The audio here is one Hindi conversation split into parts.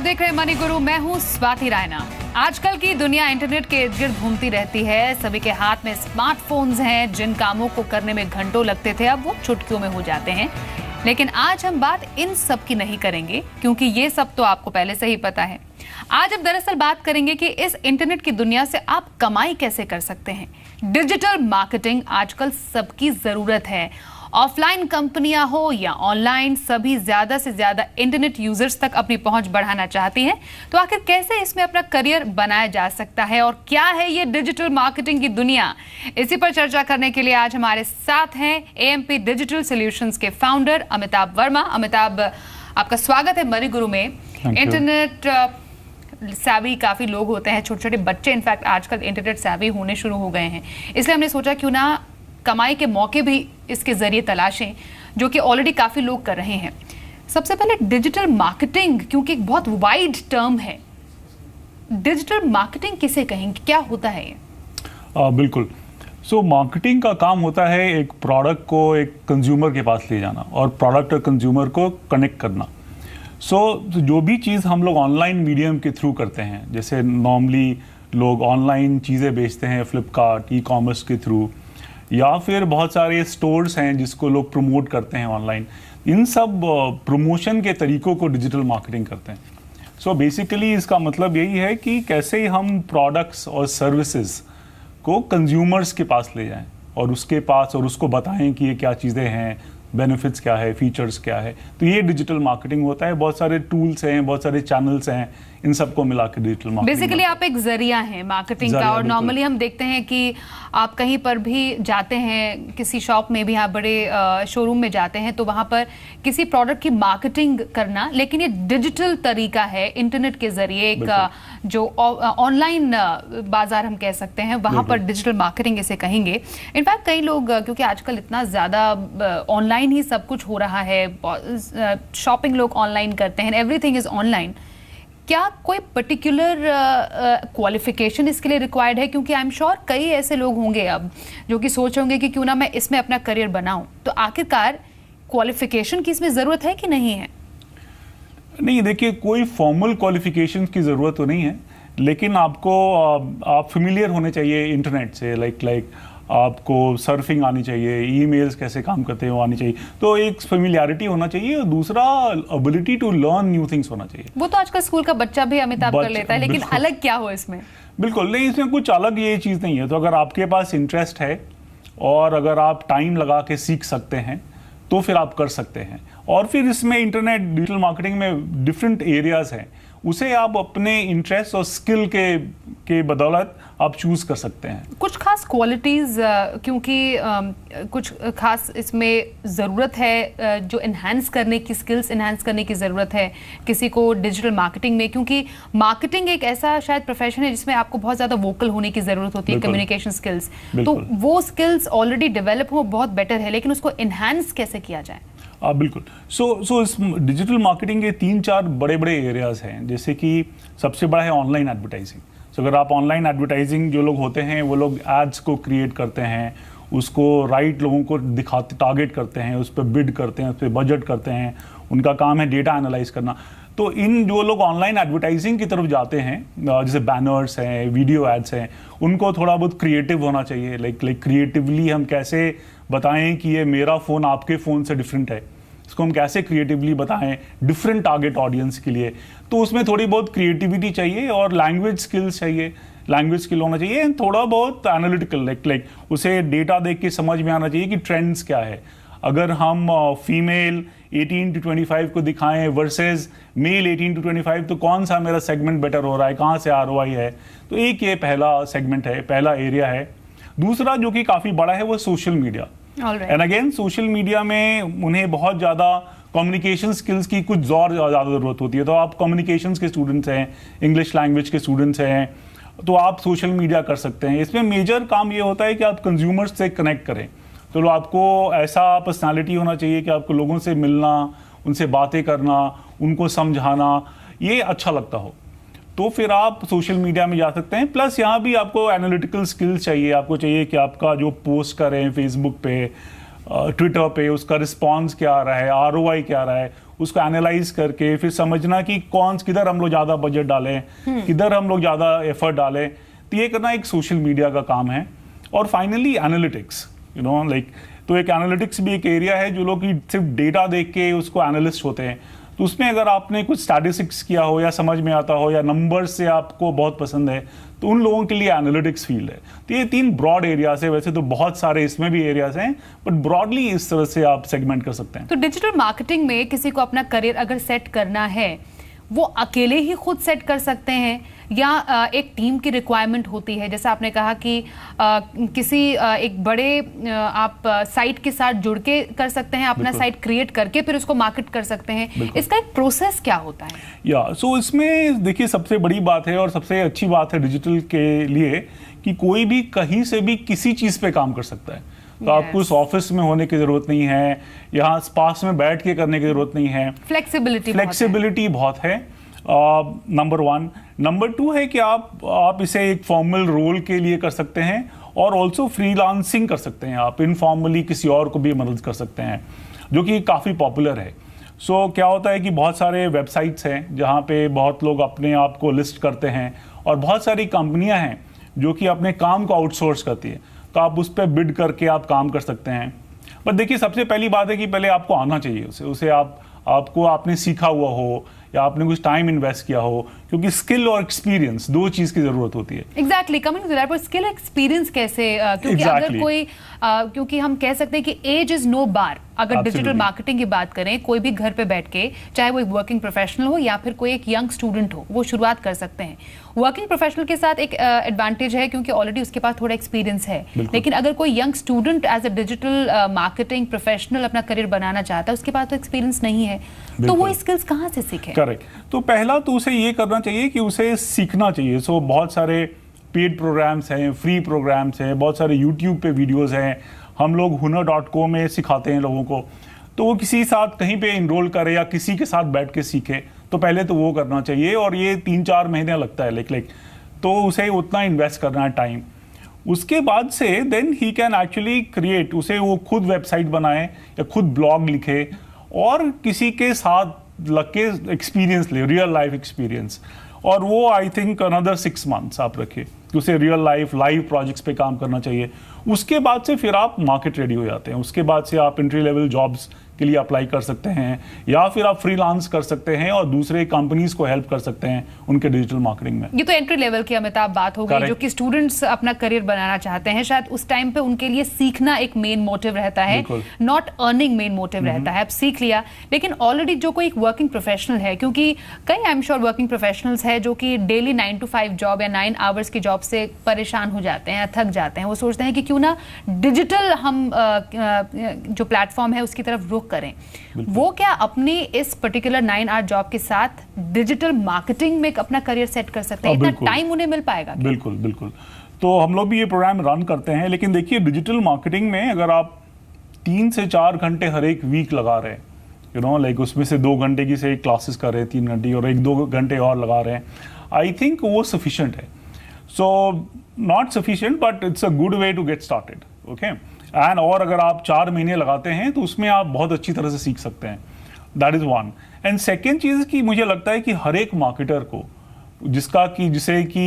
देख रहे हैं मनी गुरु। मैं हूं स्वाति रायना। आजकल की दुनिया इंटरनेट के इर्द गिर्द घूमती रहती है। सभी के हाथ में स्मार्टफोन्स हैं। जिन कामों को करने में घंटों लगते थे अब वो चुटकियों में हो जाते हैं। लेकिन आज हम बात इन सब की नहीं करेंगे, क्योंकि ये सब तो आपको पहले से ही पता है। आज हम दरअसल बात करेंगे कि इस इंटरनेट की दुनिया से आप कमाई कैसे कर सकते हैं। डिजिटल मार्केटिंग आजकल सबकी जरूरत है। ऑफलाइन कंपनियां हो या ऑनलाइन, सभी ज्यादा से ज्यादा इंटरनेट यूजर्स तक अपनी पहुंच बढ़ाना चाहती हैं। तो आखिर कैसे इसमें अपना करियर बनाया जा सकता है और क्या है ये डिजिटल मार्केटिंग की दुनिया, इसी पर चर्चा करने के लिए आज हमारे साथ हैं एएमपी डिजिटल सॉल्यूशंस के फाउंडर अमिताभ वर्मा। अमिताभ, आपका स्वागत है मनी गुरु में। इंटरनेट सैवी काफी लोग होते हैं, छोटे छोटे बच्चे इनफैक्ट आजकल इंटरनेट सैवी होने शुरू हो गए हैं। इसलिए हमने सोचा क्यों ना कमाई के मौके भी इसके जरिए तलाशें, जो कि ऑलरेडी काफी लोग कर रहे हैं। सबसे पहले डिजिटल मार्केटिंग, क्योंकि एक बहुत वाइड टर्म है, डिजिटल मार्केटिंग किसे कहेंगे, क्या होता है ये? बिल्कुल। मार्केटिंग का काम होता है एक प्रोडक्ट को एक कंज्यूमर के पास ले जाना और प्रोडक्ट और कंज्यूमर को कनेक्ट करना। जो भी चीज़ हम लोग ऑनलाइन मीडियम के थ्रू करते हैं, जैसे नॉर्मली लोग ऑनलाइन चीज़ें बेचते हैं फ्लिपकार्ट, ई कॉमर्स के थ्रू, या फिर बहुत सारे स्टोर्स हैं जिसको लोग प्रमोट करते हैं ऑनलाइन। इन सब प्रमोशन के तरीकों को डिजिटल मार्केटिंग करते हैं। बेसिकली इसका मतलब यही है कि कैसे हम प्रोडक्ट्स और सर्विसेज को कंज्यूमर्स के पास ले जाएं और उसके पास और उसको बताएं कि ये क्या चीज़ें हैं, बेनिफिट्स क्या है, फीचर्स क्या है। तो ये डिजिटल मार्केटिंग होता है। बहुत सारे टूल्स हैं, बहुत सारे चैनल्स हैं, इन सबको मिला के डिजिटल मार्केटिंग। बेसिकली आप एक जरिया हैं मार्केटिंग का। और नॉर्मली हम देखते हैं कि आप कहीं पर भी जाते हैं, किसी शॉप में भी आप बड़े शोरूम में जाते हैं, तो वहां पर किसी प्रोडक्ट की मार्केटिंग करना, लेकिन ये डिजिटल तरीका है, इंटरनेट के जरिए एक जो ऑनलाइन बाजार हम कह सकते हैं, वहां पर डिजिटल मार्केटिंग इसे कहेंगे। इनफैक्ट कई लोग, क्योंकि आजकल इतना ज्यादा ऑनलाइन ही सब कुछ हो रहा है, शॉपिंग लोग ऑनलाइन करते हैं, एवरीथिंग इज ऑनलाइन, क्या कोई पर्टिकुलर क्वालिफिकेशन इसके लिए रिक्वायर्ड है? क्योंकि आई एम श्योर कई ऐसे लोग होंगे अब जो कि सोच होंगे कि क्यों ना मैं इसमें अपना करियर बनाऊं। तो आखिरकार क्वालिफिकेशन की इसमें जरूरत है कि नहीं है? नहीं, देखिए, कोई फॉर्मल क्वालिफिकेशन की ज़रूरत तो नहीं है, लेकिन आपको आप फेमिलियर होने चाहिए इंटरनेट से। लाइक आपको सर्फिंग आनी चाहिए, ईमेल्स कैसे काम करते हैं वो आनी चाहिए। तो एक फेमिलियरिटी होना चाहिए, और दूसरा ability to learn new things होना चाहिए। वो तो आजकल स्कूल का बच्चा भी अमिताभ कर लेता है, लेकिन अलग क्या हो इसमें? बिल्कुल नहीं, इसमें कुछ अलग ये चीज़ नहीं है। तो अगर आपके पास इंटरेस्ट है और अगर आप टाइम लगा के सीख सकते हैं तो फिर आप कर सकते हैं। और फिर इसमें इंटरनेट डिजिटल मार्केटिंग में डिफरेंट एरियाज हैं, उसे आप अपने इंटरेस्ट और स्किल के बदौलत आप चूज कर सकते हैं। कुछ खास क्वालिटीज, क्योंकि कुछ खास इसमें ज़रूरत है जो इन्हांस करने की, स्किल्स इन्हांस करने की ज़रूरत है किसी को डिजिटल मार्केटिंग में, क्योंकि मार्केटिंग एक ऐसा शायद प्रोफेशन है जिसमें आपको बहुत ज़्यादा वोकल होने की ज़रूरत होती है, कम्युनिकेशन स्किल्स। तो वो स्किल्स ऑलरेडी डेवलप हो बहुत बेटर है, लेकिन उसको इन्हांस कैसे किया जाए? बिल्कुल। सो इस डिजिटल मार्केटिंग के 3-4 बड़े बड़े एरियाज हैं। जैसे कि सबसे बड़ा है ऑनलाइन एडवर्टाइजिंग। अगर आप ऑनलाइन एडवर्टाइजिंग, जो लोग होते हैं वो लोग एड्स को क्रिएट करते हैं, उसको राइट लोगों को दिखाते, टारगेट करते हैं, उस पर बिड करते हैं, उस पर बजट करते हैं। उनका काम है डेटा एनालाइज करना। तो इन जो लोग ऑनलाइन एडवर्टाइजिंग की तरफ जाते हैं, जैसे बैनर्स हैं, वीडियो एड्स हैं, उनको थोड़ा बहुत क्रिएटिव होना चाहिए। लाइक क्रिएटिवली हम कैसे बताएं कि ये मेरा फ़ोन आपके फ़ोन से डिफरेंट है, इसको हम कैसे क्रिएटिवली बताएं डिफरेंट टारगेट ऑडियंस के लिए। तो उसमें थोड़ी बहुत क्रिएटिविटी चाहिए और लैंग्वेज स्किल्स चाहिए, लैंग्वेज स्किल होना चाहिए, थोड़ा बहुत एनालिटिकल, लाइक उसे डेटा देख के समझ में आना चाहिए कि ट्रेंड्स क्या है। अगर हम फीमेल 18 to 25 को दिखाएं वर्सेस मेल 18 to 25, तो कौन सा मेरा सेगमेंट बेटर हो रहा है, कहाँ से ROI है। तो एक ये पहला सेगमेंट है, पहला एरिया है। दूसरा जो कि काफ़ी बड़ा है वो social media. And again social media में उन्हें बहुत ज़्यादा कम्युनिकेशन स्किल्स की कुछ ज़्यादा ज़रूरत होती है। तो आप कम्युनिकेशन के स्टूडेंट्स हैं, इंग्लिश लैंग्वेज के स्टूडेंट्स हैं, तो आप सोशल मीडिया कर सकते हैं। इसमें मेजर काम ये होता है कि आप कंज्यूमर्स से कनेक्ट करें। तो आपको ऐसा पर्सनालिटी होना चाहिए कि आपको लोगों से मिलना, उनसे बातें करना, उनको समझाना, ये अच्छा लगता हो। तो फिर आप सोशल मीडिया में जा सकते हैं। प्लस यहाँ भी आपको एनालिटिकल स्किल्स चाहिए। आपको चाहिए कि आपका जो पोस्ट कर रहे हैं फेसबुक पे, ट्विटर पे उसका रिस्पॉन्स क्या आ रहा है, ROI क्या आ रहा है, उसको एनालाइज करके फिर समझना कि किधर हम लोग ज़्यादा बजट डालें, किधर हम लोग ज़्यादा एफर्ट डालें। तो ये करना एक सोशल मीडिया का काम है। और फाइनली एनालिटिक्स, तो एक एनालिटिक्स भी एक एरिया है जो लोग सिर्फ डेटा देख के उसको एनालिस्ट होते हैं। तो उसमें अगर आपने कुछ स्टैटिस्टिक्स किया हो या समझ में आता हो या नंबर्स से आपको बहुत पसंद है, तो उन लोगों के लिए एनालिटिक्स फील्ड है। तो ये 3 ब्रॉड एरियाज है। वैसे तो बहुत सारे इसमें भी एरियाज हैं, बट ब्रॉडली इस तरह से आप सेगमेंट कर सकते हैं। तो डिजिटल मार्केटिंग में किसी को अपना करियर अगर सेट करना है, वो अकेले ही खुद सेट कर सकते हैं या एक टीम की रिक्वायरमेंट होती है? जैसा आपने कहा कि किसी एक बड़े आप साइट के साथ जुड़ के कर सकते हैं, अपना साइट क्रिएट करके फिर उसको मार्केट कर सकते हैं। इसका एक प्रोसेस क्या होता है? सो इसमें देखिए, सबसे बड़ी बात है और सबसे अच्छी बात है डिजिटल के लिए कि कोई भी कहीं से भी किसी चीज़ पे काम कर सकता है। तो आपको उस ऑफिस में होने की जरूरत नहीं है, यहाँ पास में बैठ के करने की जरूरत नहीं है। फ्लेक्सिबिलिटी बहुत है, नंबर 1। नंबर 2 है कि आप इसे एक फॉर्मल रोल के लिए कर सकते हैं और ऑल्सो फ्रीलांसिंग कर सकते हैं। आप इनफॉर्मली किसी और को भी मदद कर सकते हैं, जो कि काफ़ी पॉपुलर है। सो क्या होता है कि बहुत सारे वेबसाइट्स हैं जहाँ पे बहुत लोग अपने आप को लिस्ट करते हैं और बहुत सारी कंपनियाँ हैं जो कि अपने काम को आउटसोर्स करती है। तो आप उस पर बिड करके आप काम कर सकते हैं। पर देखिए, सबसे पहली बात है कि पहले आपको आना चाहिए उसे आपको आपने सीखा हुआ हो या आपने कुछ टाइम इन्वेस्ट किया हो, क्योंकि स्किल और एक्सपीरियंस 2 चीज की जरूरत होती है। एग्जैक्टली, कमिंग टू दैट, पर स्किल एक्सपीरियंस कैसे? क्योंकि अगर कोई क्योंकि हम कह सकते हैं कि एज इज नो बार। अगर डिजिटल मार्केटिंग की बात करें, कोई भी घर पे बैठ के, चाहे वो एक वर्किंग प्रोफेशनल हो या फिर कोई एक यंग स्टूडेंट हो, वो शुरुआत कर सकते हैं। वर्किंग प्रोफेशनल के साथ एक एडवांटेज है क्योंकि ऑलरेडी उसके पास थोड़ा एक्सपीरियंस है। लेकिन अगर कोई young student as a digital marketing professional अपना करियर बनाना चाहता है, उसके पास तो एक्सपीरियंस नहीं है, तो वो स्किल्स कहाँ से सीखे? करेक्ट। तो पहला तो उसे ये करना चाहिए कि उसे सीखना चाहिए। सो बहुत सारे पेड प्रोग्राम्स हैं, फ्री प्रोग्राम्स हैं, बहुत सारे यूट्यूब पे वीडियोस हैं। हम लोग hunar.co में सिखाते हैं लोगों को। तो वो किसी साथ कहीं पे इनरोल करे या किसी के साथ बैठ के सीखे, तो पहले तो वो करना चाहिए। और ये 3-4 महीने लगता है लाइक तो उसे उतना इन्वेस्ट करना है टाइम। उसके बाद से देन ही कैन एक्चुअली क्रिएट, उसे वो खुद वेबसाइट बनाए या खुद ब्लॉग लिखे और किसी के साथ लग के एक्सपीरियंस ले, रियल लाइफ एक्सपीरियंस। और वो आई थिंक अनदर 6 मंथ्स आप रखिए, उसे रियल लाइव प्रोजेक्ट्स पे काम करना चाहिए। उसके बाद से फिर आप मार्केट रेडी हो जाते हैं। उसके बाद से आप एंट्री लेवल जॉब्स के लिए अप्लाई कर सकते हैं या फिर आप फ्रीलांस कर सकते हैं और दूसरे कंपनीज को हेल्प कर सकते हैं उनके डिजिटल मार्केटिंग में। ये तो एंट्री लेवल की अमिताभ बात हो गई, जो कि स्टूडेंट्स अपना करियर बनाना चाहते हैं। शायद उस टाइम पे उनके लिए सीखना एक मेन मोटिव रहता है, नॉट अर्निंग मेन मोटिव रहता है। अब सीख लिया, लेकिन ऑलरेडी जो कोई एक वर्किंग प्रोफेशनल है, क्योंकि कई I am sure working professionals है जो कि डेली 9 to 5 जॉब या 9 आवर्स की जॉब से परेशान हो जाते हैं, थक जाते हैं। वो सोचते हैं कि क्यों ना डिजिटल हम जो प्लेटफॉर्म है उसकी तरफ रुख करें। वो क्या अपनी इस पर्टिकुलर 9 आवर जॉब के साथ डिजिटल मार्केटिंग में अपना करियर सेट कर सकते हैं? इतना टाइम उन्हें मिल पाएगा? बिल्कुल। तो हम लोग भी ये प्रोग्राम रन करते हैं। लेकिन देखिए, डिजिटल मार्केटिंग में अगर आप 3 से 4 घंटे हर एक वीक लगा रहे हैं, लाइक उसमें से 2 घंटे की से क्लासेस कर रहे हैं, 3 घंटे और 1-2 घंटे और लगा रहे हैं, आई थिंक वो सफिशिएंट है। So not sufficient, but it's a good way to get started. Okay. And और अगर आप 4 महीने लगाते हैं तो उसमें आप बहुत अच्छी तरह से सीख सकते हैं। That is one. And second चीज की मुझे लगता है कि हर एक मार्केटर को जिसे कि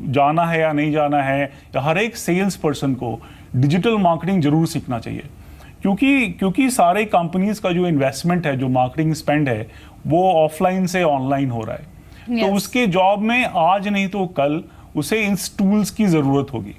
जाना है या नहीं जाना है, या हर एक सेल्स पर्सन को डिजिटल मार्केटिंग जरूर सीखना चाहिए। क्योंकि सारे कंपनीज का जो इन्वेस्टमेंट है, जो मार्केटिंग स्पेंड है, वो ऑफलाइन से ऑनलाइन हो रहा है। तो उसके जॉब में आज नहीं तो कल उसे इन टूल्स की जरूरत होगी।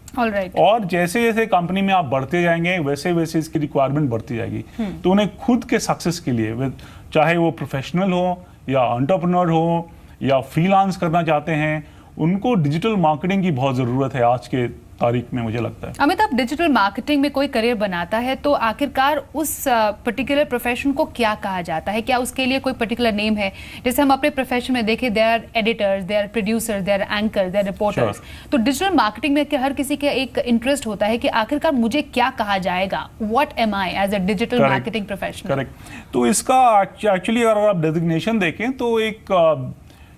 और जैसे जैसे कंपनी में आप बढ़ते जाएंगे, वैसे वैसे इसकी रिक्वायरमेंट बढ़ती जाएगी। तो उन्हें खुद के सक्सेस के लिए, चाहे वो प्रोफेशनल हो या एंटरप्रेन्योर हो या फ्रीलांस करना चाहते हैं, उनको डिजिटल मार्केटिंग की बहुत जरूरत है आज के तारीख में, मुझे लगता है। अमिताभ, डिजिटल मार्केटिंग में कोई करियर बनाता है तो आखिरकार उस पर्टिकुलर प्रोफेशन को क्या कहा जाता है? क्या उसके लिए कोई पर्टिकुलर नेम है? जैसे हम अपने प्रोफेशन में देखें, they are editors, they are producers, they are anchors, they are reporters. तो डिजिटल मार्केटिंग में हर किसी का एक इंटरेस्ट होता है कि आखिरकार मुझे क्या कहा जाएगा, what am I as a digital marketing professional? Correct. तो इसका एक्चुअली अगर आप डेजिग्नेशन देखें तो एक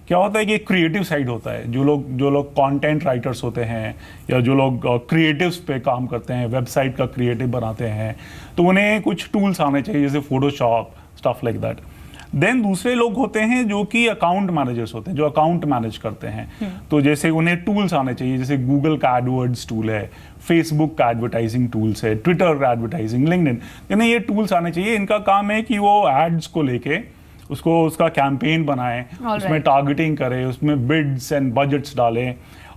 क्या होता है कि एक क्रिएटिव साइड होता है, जो लोग कंटेंट राइटर्स होते हैं या जो लोग क्रिएटिव्स पे काम करते हैं, वेबसाइट का क्रिएटिव बनाते हैं, तो उन्हें कुछ टूल्स आने चाहिए जैसे Photoshop, stuff like that. Then दूसरे लोग होते हैं जो कि अकाउंट मैनेजर्स होते हैं, जो अकाउंट मैनेज करते हैं। तो जैसे उन्हें टूल्स आने चाहिए, जैसे गूगल का एडवर्ड्स टूल है, फेसबुक का एडवर्टाइजिंग टूल्स है, ट्विटर का एडवर्टाइजिंग, लिंक्डइन, इन्हें ये टूल्स आने चाहिए। इनका काम है कि वो एड्स को लेके उसका कैंपेन बनाएं, उसमें टारगेटिंग करें, उसमें बिड्स एंड बजट्स डालें,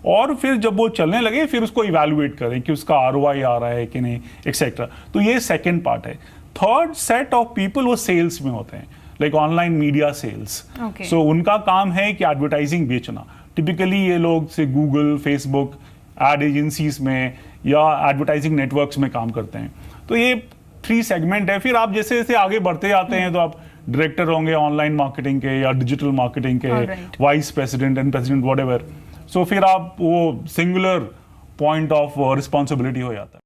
और फिर जब वो चलने लगे फिर उसको इवैल्यूएट करें कि उसका ROI आ रहा है कि नहीं, एक्सेट्रा। तो ये सेकेंड पार्ट है। थर्ड सेट ऑफ पीपल वो सेल्स में होते हैं, लाइक ऑनलाइन मीडिया सेल्स। सो उनका काम है कि एडवर्टाइजिंग बेचना। टिपिकली ये लोग से गूगल, फेसबुक, एड एजेंसीज में या एडवर्टाइजिंग नेटवर्क्स में काम करते हैं। तो ये 3 सेगमेंट है। फिर आप जैसे जैसे आगे बढ़ते जाते हैं तो आप डायरेक्टर होंगे ऑनलाइन मार्केटिंग के या डिजिटल मार्केटिंग के, vice president and president, whatever. So फिर आप वो सिंगुलर पॉइंट ऑफ रिस्पॉन्सिबिलिटी हो जाता है।